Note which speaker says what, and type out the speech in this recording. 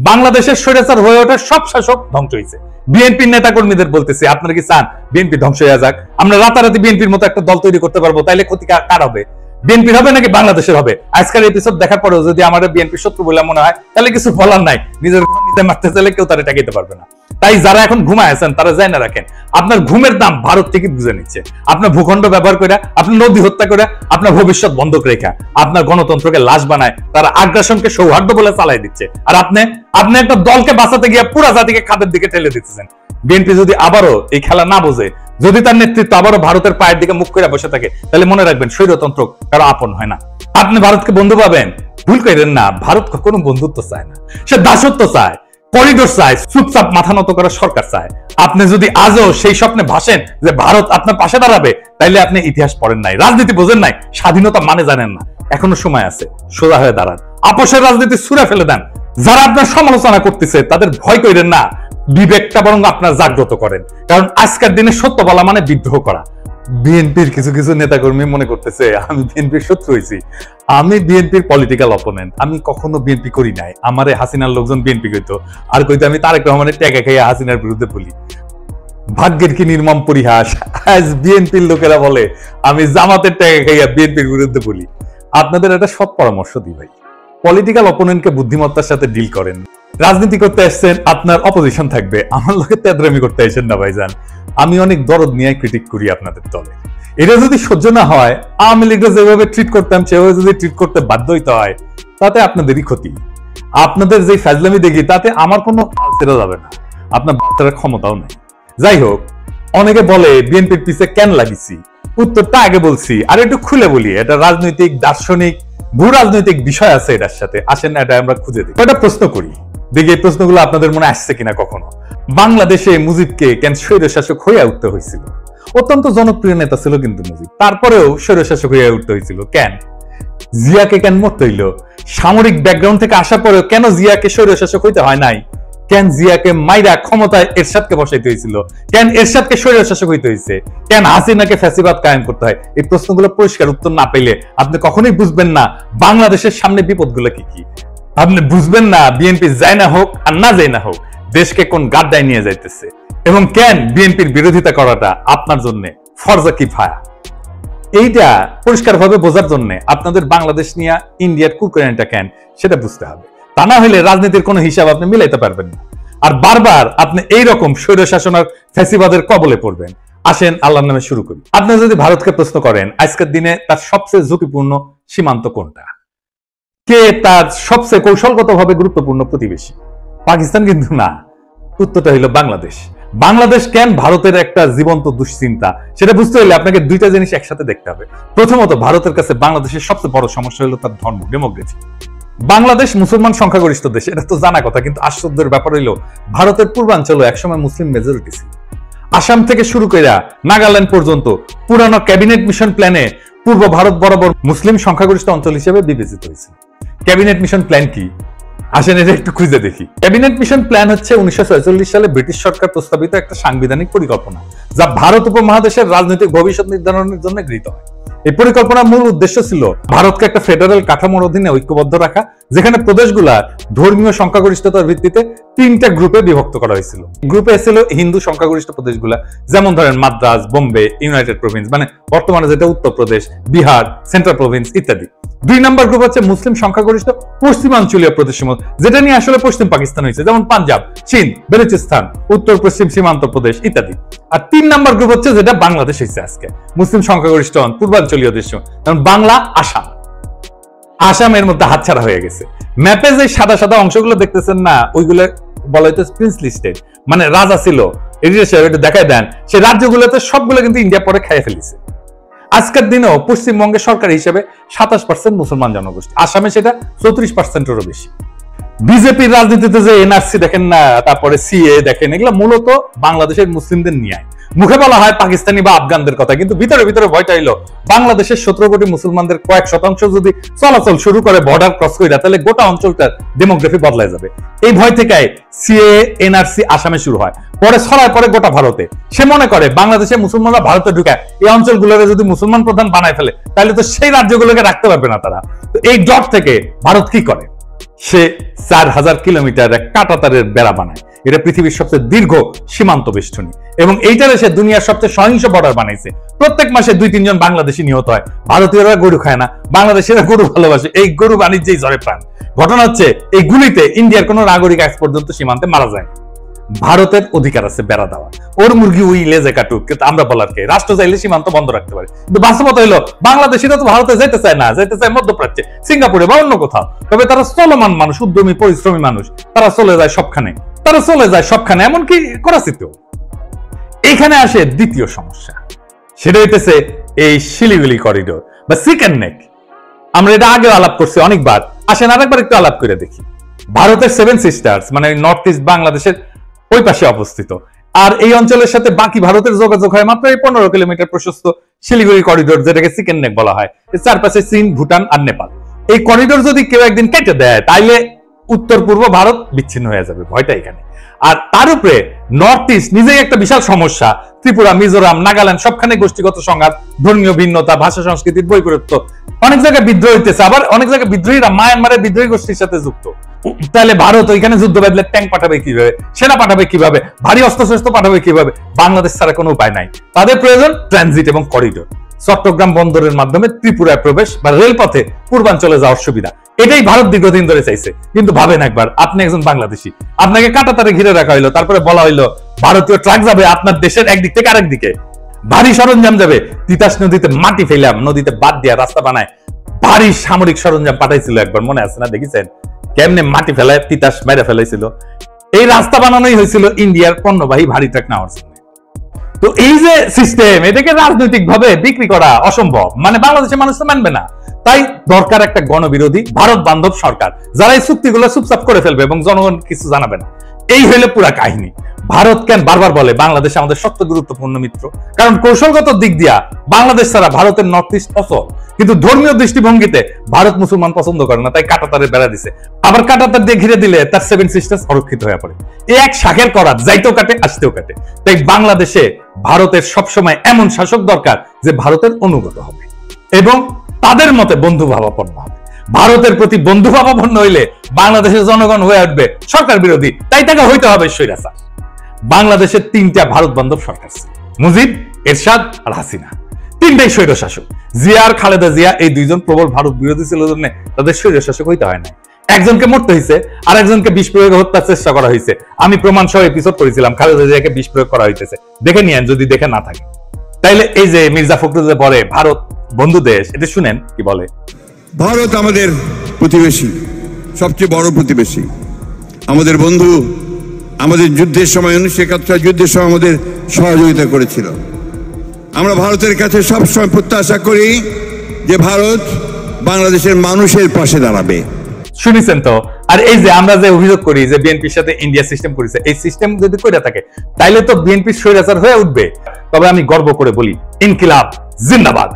Speaker 1: বাংলাদেশের স্বৈরাচার হয়ে ওঠা সব শাসক ধ্বংস হয়েছে। বিএনপির নেতা কর্মীদের বলতেছি, আপনারা কি চান বিএনপি ধ্বংস হয়ে যাক? আমরা রাতারাতি বিএনপির মতো একটা দল তৈরি করতে পারবো, তাইলে ক্ষতি কার হবে? বিএনপির হবে নাকি বাংলাদেশের হবে? আজকের এপিসোড দেখার পরেও যদি আমার বিএনপি শত্রু বলে মনে হয়, তাহলে কিছু বলার নাই। নিজের নিজে মারতে চাইলে কেউ তারা ঠেকাইতে পারবে না। তাই যারা এখন ঘুমায় আছেন তারা যায় না রাখেন, আপনার ঘুমের দাম ভারত থেকে বুঝে নিচ্ছে। আপনার ভূখণ্ড ব্যবহার করে, আপনার নদী হত্যা করে, আপনার ভবিষ্যৎ বন্ধক রেখা আপনার গণতন্ত্রকে লাশ বানায়, তারা আগ্রাসনকে সৌহার্দ্য বলে চালাই দিচ্ছে। আর আপনি একটা দলকে বাঁচাতে গিয়ে পুরা জাতিকে খাদের দিকে ঠেলে দিচ্ছেন। বিএনপি যদি আবারও এই খেলা না বোঝে, যদি তার নেতৃত্ব আবারও ভারতের পায়ের দিকে মুখ করে বসে থাকে, তাহলে মনে রাখবেন স্বৈরতন্ত্র কারো আপন হয় না। আপনি ভারতকে বন্ধু পাবেন, ভুল করেন না। ভারত কখনো বন্ধুত্ব চায় না, সে দাসত্ব চায়, করিডোর চায়, চুপচাপ মাথা নত করা সরকার চায়। আপনি যদি আজও সেই স্বপ্নে ভাসেন যে ভারত আপনার পাশে দাঁড়াবে, তাইলে আপনি ইতিহাস পড়েন নাই, রাজনীতি বোঝেন নাই, স্বাধীনতা মানে জানেন না। এখনো সময় আছে, সোজা হয়ে দাঁড়ান, আপোষের রাজনীতি ছুঁড়ে ফেলে দেন। যারা আপনার সমালোচনা করতেছে তাদের ভয় করেন না, বিবেকটা বরং আপনার জাগ্রত করেন। কারণ আজকের দিনে সত্য বলা মানে বিদ্রোহ করা। বিএনপির কিছু কিছু নেতাকর্মী মনে করতেছে আমি বিএনপির শত্রু হয়েছি, আমি বিএনপির পলিটিক্যাল অপোনেন্ট। আমি কখনো বিএনপি করি নাই। আমারে হাসিনার লোকজন বিএনপি কইতো, আর কইতো আমি তারেক রহমানের টেকা খাইয়া হাসিনার বিরুদ্ধে বলি। ভাগ্যের কি নির্মম পরিহাস, আজ বিএনপির লোকেরা বলে আমি জামাতের টেকা খাইয়া বিএনপির বিরুদ্ধে বলি। আপনাদের একটা সৎ পরামর্শ দিই ভাই, পলিটিক্যাল অপোনেন্টকে বুদ্ধিমত্তার সাথে ডিল করেন। রাজনীতি করতে আসছেন, আপনার অপোজিশন থাকবে, আমার লোকের তেদরামি করতে আসেন না ভাইজান। আমি অনেক দরদ নিয়ে ক্রিটিক করি আপনাদের দলে। এটা যদি সহ্য না হয়, আওয়ামী লীগরা যেভাবে ট্রিট করতাম সেভাবে যদি ট্রিট করতে বাধ্য হইতে হয়, তাতে আপনাদেরই ক্ষতি। আপনাদের যে ফাজলামি দেখি তাতে আমার কোনো ছেড়ে যাবে না, আপনার বাচ্চার ক্ষমতাও নেই। যাই হোক, অনেকে বলে বিএনপির পিছে কেন লাগিছি, উত্তরটা আগে বলছি, আর একটু খুলে বলি। এটা রাজনৈতিক, দার্শনিক, ভূ রাজনৈতিক বিষয় আছে এটার সাথে। আসেন না এটা আমরা খুঁজে দিই। একটা প্রশ্ন করি, দেখি এই প্রশ্নগুলো আপনাদের মনে আসছে কিনা কখনো। বাংলাদেশে মুজিবকে কেন স্বৈরশাসক হয়ে উঠতে হয়েছিল? অত্যন্ত জনপ্রিয় নেতা ছিল কিন্তু মুজিব, তারপরেও স্বৈরশাসক হয়ে উঠতে হয়েছিল কেন? জিয়াকে কেন মরতে হইল? সামরিক ব্যাকগ্রাউন্ড থেকে আসার পরেও কেন জিয়াকে স্বৈরশাসক হইতে হয় নাই? কেন জিয়াকে মাইরা ক্ষমতায় এরশাদকে বসাইতে হয়েছিল? কেন এরশাদকে স্বৈরশাসক হইতে হয়েছে? কেন হাসিনাকে ফ্যাসিবাদ কায়েম করতে হয়? এই প্রশ্নগুলো পরিষ্কার উত্তর না পেলে আপনি কখনোই বুঝবেন না বাংলাদেশের সামনে বিপদগুলো কি কি। আপনি বুঝবেন না বিএনপি যায় না হোক আর না যায় না হোক, দেশকে কোন গাড্ডায় নিয়ে যাইতেছে, এবং কেন বিএনপির বিরোধিতা করাটা আপনার জন্য ফরজা কিফায়া। এইটা পরিষ্কারভাবে বোঝার জন্য আপনাদের বাংলাদেশ নিয়ে ইন্ডিয়ার কুরকুরানিটা কেন সেটা বুঝতে হবে। তা না হলে রাজনীতির কোনো হিসাব আপনি মিলাইতে পারবেন না, আর বারবার আপনি এইরকম স্বৈরশাসন আর ফ্যাসিবাদের কবলে পড়বেন। আসেন আল্লাহর নামে শুরু করি। আপনি যদি ভারতকে প্রশ্ন করেন আজকের দিনে তার সবচেয়ে ঝুঁকিপূর্ণ সীমান্ত কোনটা, কে তার সবচেয়ে কৌশলগতভাবে গুরুত্বপূর্ণ প্রতিবেশী, পাকিস্তান কিন্তু না, উত্তরটা হইল বাংলাদেশ। বাংলাদেশ কেন ভারতের একটা জীবন্ত দুশ্চিন্তা, সেটা বুঝতে হলে আপনাকে দুইটা জিনিস একসাথে দেখতে হবে। প্রথমত, ভারতের কাছে বাংলাদেশের সবচেয়ে বড় সমস্যা হলো তার ধর্ম, ডেমোক্রেসি। বাংলাদেশ মুসলমান সংখ্যাগরিষ্ঠ দেশ, এটা তো জানা কথা, কিন্তু আশ্চর্যের ব্যাপার হইল ভারতের পূর্বাঞ্চলে একসময় মুসলিম মেজরিটি ছিল। আসাম থেকে শুরু করে নাগাল্যান্ড পর্যন্ত পুরানো ক্যাবিনেট মিশন প্ল্যানে পূর্ব ভারত বরাবর মুসলিম সংখ্যাগরিষ্ঠ অঞ্চল হিসেবে বিবেচিত হয়েছিল। ক্যাবিনেট মিশন প্ল্যান কি? আসেন এটা একটু খুঁজে দেখি। ক্যাবিনেট মিশন প্ল্যান হচ্ছে 1946 সালে ব্রিটিশ সরকার প্রস্তাবিত একটা সাংবিধানিক পরিকল্পনা, যা ভারত উপমহাদেশের রাজনৈতিক ভবিষ্যৎ নির্ধারণের জন্য গৃহীত হয়। এই পরিকল্পনার মূল উদ্দেশ্য ছিল ভারতকে একটা ফেডারেল কাঠামোর অধীনে ঐক্যবদ্ধ রাখা, যেখানে প্রদেশগুলা ধর্মীয় সংখ্যাগরিষ্ঠতার ভিত্তিতে 3টা গ্রুপে বিভক্ত করা হয়েছিল। গ্রুপে ছিল হিন্দু সংখ্যাগরিষ্ঠ প্রদেশগুলা, যেমন ধরেন মাদ্রাজ, বোম্বে, ইউনাইটেড প্রভিন্স, মানে বর্তমানে যেটা উত্তরপ্রদেশ, বিহার, সেন্ট্রাল প্রভিন্স ইত্যাদি। 2 নম্বর গ্রুপ হচ্ছে মুসলিম সংখ্যাগরিষ্ঠ পশ্চিমাঞ্চলীয় প্রদেশসমূহ, যেটা নিয়ে আসলে পশ্চিম পাকিস্তান হয়েছে, যেমন পাঞ্জাব, চীন, বেলুচিস্তান, উত্তর পশ্চিম সীমান্ত প্রদেশ ইত্যাদি। আর 3 নম্বর গ্রুপ হচ্ছে যেটা বাংলাদেশ হয়েছে আজকে, মুসলিম সংখ্যাগরিষ্ঠ পূর্বাঞ্চলীয় দেশ, যেমন বাংলা, আসাম। আসামের মধ্যে হাতছাড়া হয়ে গেছে। ম্যাপে যে সাদা সাদা অংশগুলো দেখতেছেন না, ওইগুলো বলা হইতো প্রিন্সলি স্টেট, মানে রাজা ছিল, এটা দেখায় দেন। সেই রাজ্যগুলোতে সবগুলো কিন্তু ইন্ডিয়া পরে খেয়ে ফেলেছে। আজকের দিনেও পশ্চিমবঙ্গের সরকার হিসেবে 27% মুসলমান জনগোষ্ঠী, আসামে সেটা 34%-এরও বেশি। বিজেপির রাজনীতিতে যে এনআরসি দেখেন না, তারপরে সিএ দেখেন, এগুলো মূলত বাংলাদেশের মুসলিমদের নিয়ে। মুখে বলা হয় পাকিস্তানি বা আফগানদের কথা, কিন্তু ভিতরে ভিতরে ভয়টা হইলো বাংলাদেশের 17 কোটি মুসলমানদের কয়েক শতাংশ যদি চলাচল শুরু করে বর্ডার ক্রস করে, তাহলে গোটা অঞ্চলটার ডেমোগ্রাফি বদলায় যাবে। এই ভয় থেকে সিএ এনআরসি আসামে শুরু হয়, পরে ছড়ায় পরে গোটা ভারতে। সে মনে করে বাংলাদেশের মুসলমানরা ভারতে ঢুকায় এই অঞ্চলগুলোকে যদি মুসলমান প্রধান বানায় ফেলে, তাহলে তো সেই রাজ্যগুলোকে রাখতে পারবে না তারা। তো এই ডট থেকে ভারত কি করে? সে 4000 কিলোমিটার এক কাঁটাতারের বেড়া বানায়। এটা পৃথিবীর সবচেয়ে দীর্ঘ সীমান্ত বেষ্টনী এবং এইটার এসে দুনিয়ার সবচেয়ে সহিংস বর্ডার বানাইছে। প্রত্যেক মাসে 2-3 জন বাংলাদেশি নিহত হয়। ভারতীয়রা গরু খায় না, বাংলাদেশিরা গরু ভালোবাসে। এই গরু বাণিজ্যেই ঝরে প্রাণ। ঘটনা হচ্ছে এই গুলিতে ইন্ডিয়ার কোন নাগরিক আজ পর্যন্ত সীমান্তে মারা যায়। ভারতের অধিকার আছে বেড়া দেওয়া, ওর মুরগি উই লেজে কাটুক, কিন্তু আমরা বলার কে? রাষ্ট্র চাইলে সীমান্ত বন্ধ রাখতে পারে, কিন্তু বাস্তবতা হলো বাংলাদেশিরা তো ভারতে যেতে চায় না, যেতে চায় মধ্যপ্রাচ্যে, সিঙ্গাপুরে বা অন্য কোথাও। তবে তারা চলমান মানুষ, উদ্যমী পরিশ্রমী মানুষ, তারা চলে যায় সবখানে, এমনকি করাচিতেও। এখানে আসে দ্বিতীয় সমস্যা, সেটা হইতেছে এই শিলিগুড়ি করিডোর বা চিকেন নেক। আমরা এটা আগেও আলাপ করছি অনেকবার, আসেন আরেকবার একটু আলাপ করে দেখি। ভারতের 7 সিস্টার্স মানে নর্থ ইস্ট বাংলাদেশের ওই পাশে অবস্থিত, আর এই অঞ্চলের সাথে বাকি ভারতের যোগাযোগ হয় মাত্র 15 কিলোমিটার প্রশস্ত শিলিগুড়ি করিডোর, যেটাকে চিকেন নেক বলা হয়। এর চারপাশে চীন, ভুটান আর নেপাল। এই করিডোর যদি কেউ একদিন কেটে দেয়, তাইলে উত্তর পূর্ব ভারত বিচ্ছিন্ন হয়ে যাবে, ভয়টা এখানে। আর তার উপরে নর্থ ইস্ট নিজেই একটা বিশাল সমস্যা। ত্রিপুরা, মিজোরাম, নাগাল্যান্ড সবখানে গোষ্ঠীগত সংঘাত, ধর্মীয় ভিন্নতা, ভাষা সংস্কৃতির বৈপরীত্য। অনেক জায়গায় বিদ্রোহ হইতেছে, আবার অনেক জায়গায় বিদ্রোহীরা মায়ানমারের বিদ্রোহী গোষ্ঠীর সাথে যুক্ত। তাহলে ভারত ওইখানে যুদ্ধ বাঁধলে ট্যাঙ্ক পাঠাবে কিভাবে, সেনা পাঠাবে কিভাবে, ভারী অস্ত্রশস্ত্র পাঠাবে কিভাবে? বাংলাদেশ ছাড়া কোনো উপায় নাই। তাদের প্রয়োজন ট্রানজিট এবং করিডোর। চট্টগ্রাম বন্দরের মাধ্যমে ত্রিপুরায় প্রবেশ বা রেলপথে পূর্বাঞ্চলে যাওয়ার সুবিধা, এটাই ভারত দীর্ঘদিন ধরে চাইছে। কিন্তু ভাবেন একবার, আপনি একজন বাংলাদেশি, আপনাকে কাঁটাতারে ঘিরে রাখা হইলো, তারপরে বলা হইলো ভারতীয় ট্রাক যাবে আপনার দেশের একদিক থেকে আরেক দিকে, ভারী সরঞ্জাম যাবে। তিতাস নদীতে মাটি ফেলাম, নদীতে বাদ দিয়া রাস্তা বানায় ভারী সামরিক সরঞ্জাম পাঠাইছিল একবার, মনে আছে না? দেখেছেন কেমনে মাটি ফেলায় তিতাস মেরে ফেলাইছিল? এই রাস্তা বানানোই হয়েছিল ইন্ডিয়ার পণ্যবাহী ভারী ট্রাক নেওয়ার জন্য। তো এই যে সিস্টেম, এটাকে রাজনৈতিক ভাবে বিক্রি করা অসম্ভব, মানে বাংলাদেশের মানুষ তো মানবে না। তাই দরকার একটা গণবিরোধী ভারত বান্ধব সরকার, যারা এই চুক্তিগুলো চুপচাপ করে ফেলবে এবং জনগণ কিছু জানাবে না। এই হইলে পুরা কাহিনী। ভারত কেন বারবার বলে বাংলাদেশ আমাদের সবচেয়ে গুরুত্বপূর্ণ মিত্র? কারণ কৌশলগত দিক দিয়া বাংলাদেশ ছাড়া ভারতের নর্থ ইস্ট অচল, কিন্তু ধর্মীয় দৃষ্টিভঙ্গিতে ভারত মুসলমান পছন্দ করে না, তাই কাঁটাতারে বেড়া দিছে। আবার কাঁটাতার দিয়ে ঘিরে দিলে তার 7 সিস্টার্স অরক্ষিত হয়ে পড়ে। এই এক শাখের করাত, যাইতেও কাটে আসতেও কাটে। তাই বাংলাদেশে ভারতের সবসময় এমন শাসক দরকার যে ভারতের অনুগত হবে এবং তাদের মতে বন্ধুভাবাপন্ন হবে। ভারতের প্রতি বন্ধুভাবাপন্ন হইলে বাংলাদেশের জনগণ হয়ে উঠবে সরকার বিরোধী, তাই তাকে হইতে হবে স্বৈরাচার। বাংলাদেশের 3টা ভারত বান্ধব সরকার, মুজিব, এরশাদ আর হাসিনা, 3টাই স্বৈর শাসক। জিয়া আর খালেদা জিয়া এই 2জন প্রবল ভারত বিরোধী ছিল জন্য তাদের স্বৈর শাসক হইতে হয় না। একজনকে মরতে হয়েছে, আর একজনকে বিষ প্রয়োগে হত্যার চেষ্টা করা হয়েছে। আমি প্রমাণ সহ এপিসোড করেছিলাম, খালেদা জিয়াকে বিষ প্রয়োগ করা হইতেছে, দেখে নিয়েন যদি দেখে না থাকে। তাইলে এই যে মির্জা ফখরুল যে বলে ভারত বন্ধু দেশ, এটা শুনেন কি বলে।
Speaker 2: ভারত আমাদের প্রতিবেশী, সবচেয়ে বড় প্রতিবেশী, আমাদের বন্ধু। আমাদের যুদ্ধের সময় 1971 যুদ্ধের সময় আমাদের সহযোগিতা করেছিল। আমরা ভারতের কাছে সবসময় প্রত্যাশা করি যে ভারত বাংলাদেশের মানুষের পাশে দাঁড়াবে।
Speaker 1: শুনেছেন তো? আর এই যে আমরা যে অভিযোগ করি যে বিএনপির সাথে ইন্ডিয়া সিস্টেম করেছে, এই সিস্টেম যদি করে থাকে তাইলে তো বিএনপি স্বৈরাচার হয়ে উঠবে। তবে আমি গর্ব করে বলি, ইনকিলাব জিন্দাবাদ।